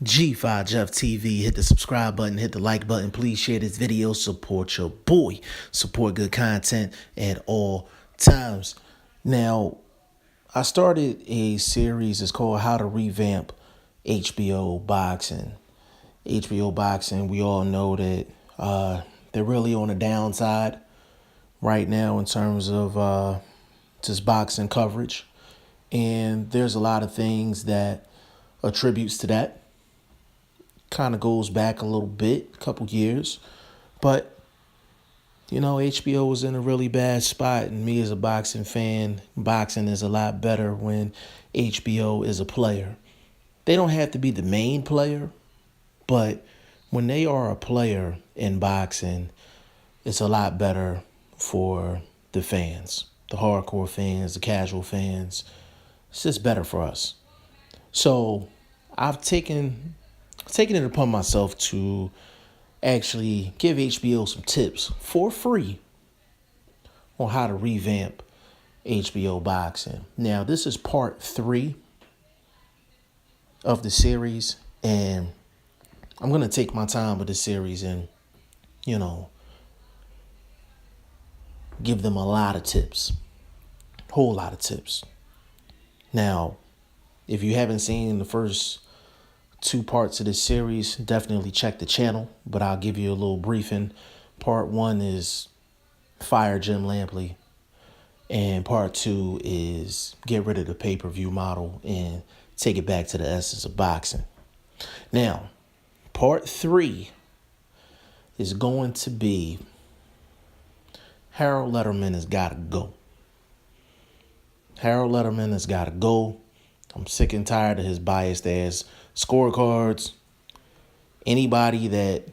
G5 Jeff TV. Hit the subscribe button, hit the like button. Please share this video. Support your boy. Support good content at all times. Now, I started a series. It's called How to Revamp HBO Boxing. HBO Boxing, we all know that they're really on the downside right now in terms of just boxing coverage. And there's a lot of things that attributes to that. Kind of goes back a little bit, a couple years. But, HBO was in a really bad spot. And me as a boxing fan, boxing is a lot better when HBO is a player. They don't have to be the main player, but when they are a player in boxing, it's a lot better for the fans, the hardcore fans, the casual fans. It's just better for us. So I've taken it upon myself to actually give HBO some tips for free on how to revamp HBO Boxing. Now, this is part 3 of the series, and I'm going to take my time with this series and, give them a lot of tips, whole lot of tips. Now, if you haven't seen the first 2 parts of this series, definitely check the channel, but I'll give you a little briefing. Part 1 is fire Jim Lampley, and part 2 is get rid of the pay-per-view model and take it back to the essence of boxing. Now, part 3 is going to be Harold Lederman has got to go. Harold Lederman has got to go. I'm sick and tired of his biased ass scorecards. Anybody that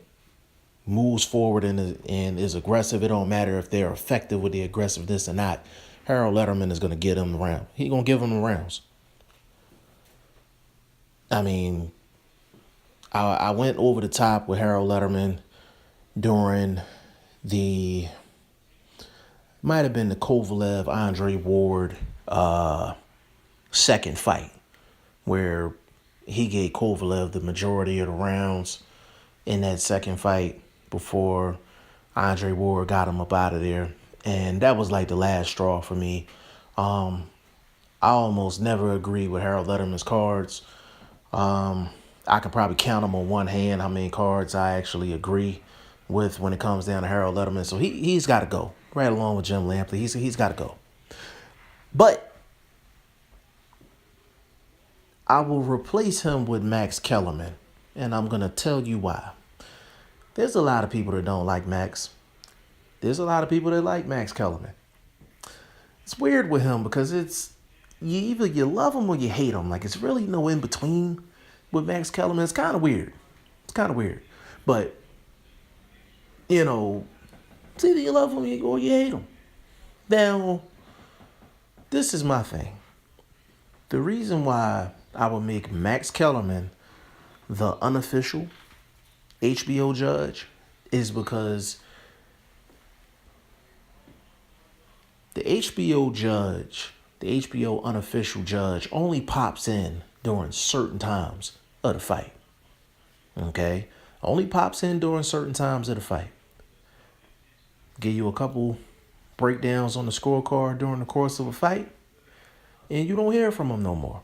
moves forward and is aggressive, it don't matter if they're effective with the aggressiveness or not. Harold Lederman is going to get him the round. He's going to give him the rounds. I mean, I went over the top with Harold Lederman during might have been the Kovalev-Andre Ward second fight, where he gave Kovalev the majority of the rounds in that second fight before Andre Ward got him up out of there. And that was like the last straw for me. I almost never agree with Harold Lederman's cards. I could probably count them on one hand how many cards I actually agree with when it comes down to Harold Lederman. So he's got to go, right along with Jim Lampley. He's got to go. But I will replace him with Max Kellerman, and I'm going to tell you why. There's a lot of people that don't like Max. There's a lot of people that like Max Kellerman. It's weird with him because either you love him or you hate him. Like, it's really no in between with Max Kellerman. It's kind of weird. But, it's either you love him or you hate him. Now, this is my thing. The reason why I would make Max Kellerman the unofficial HBO judge is because the HBO judge, the HBO unofficial judge, only pops in during certain times of the fight. Okay? Only pops in during certain times of the fight. Give you a couple breakdowns on the scorecard during the course of a fight, and you don't hear from him no more.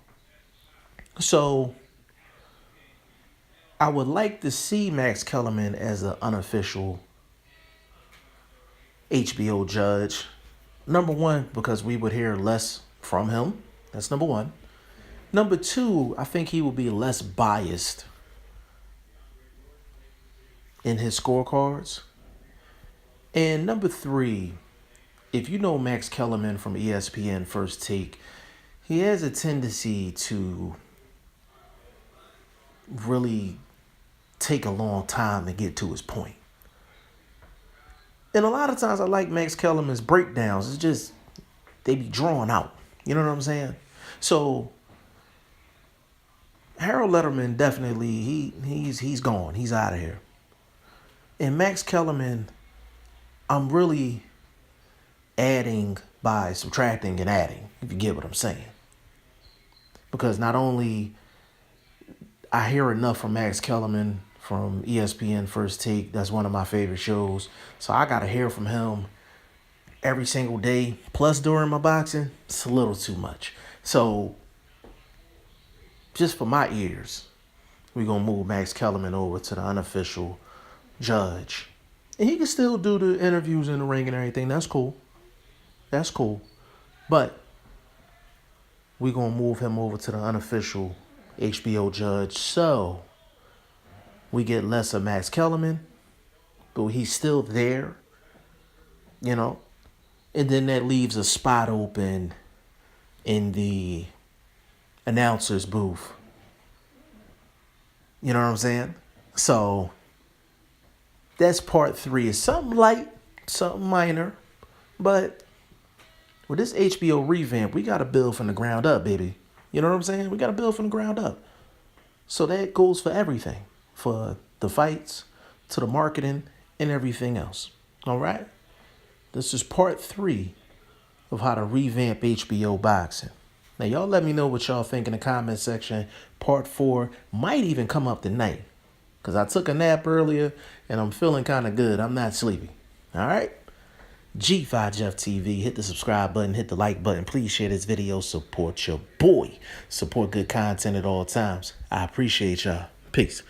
So I would like to see Max Kellerman as an unofficial HBO judge. Number 1, because we would hear less from him. That's number 1. Number 2, I think he will be less biased in his scorecards. And number 3, if you know Max Kellerman from ESPN First Take, he has a tendency to really take a long time to get to his point. And a lot of times I like Max Kellerman's breakdowns. It's just, they be drawn out. You know what I'm saying? So Harold Lederman definitely, he's gone. He's out of here. And Max Kellerman, I'm really adding by subtracting and adding, if you get what I'm saying. Because not only I hear enough from Max Kellerman from ESPN First Take. That's one of my favorite shows. So I got to hear from him every single day. Plus, during my boxing, it's a little too much. So, just for my ears, we're going to move Max Kellerman over to the Unofficial Judge. And he can still do the interviews in the ring and everything. That's cool. That's cool. But we're going to move him over to the Unofficial HBO Judge. So we get less of Max Kellerman, but he's still there, you know. And then that leaves a spot open in the announcer's booth. You know what I'm saying? So that's part 3. It's something light, something minor, but with this HBO revamp, we got to build from the ground up, baby. You know what I'm saying? We got to build from the ground up. So that goes for everything, for the fights, to the marketing, and everything else. All right? This is part 3 of how to revamp HBO Boxing. Now, y'all let me know what y'all think in the comment section. Part 4 might even come up tonight, because I took a nap earlier, and I'm feeling kind of good. I'm not sleepy. All right? G5 Jeff TV. Hit the subscribe button. Hit the like button. Please share this video. Support your boy. Support good content at all times. I appreciate y'all. Peace.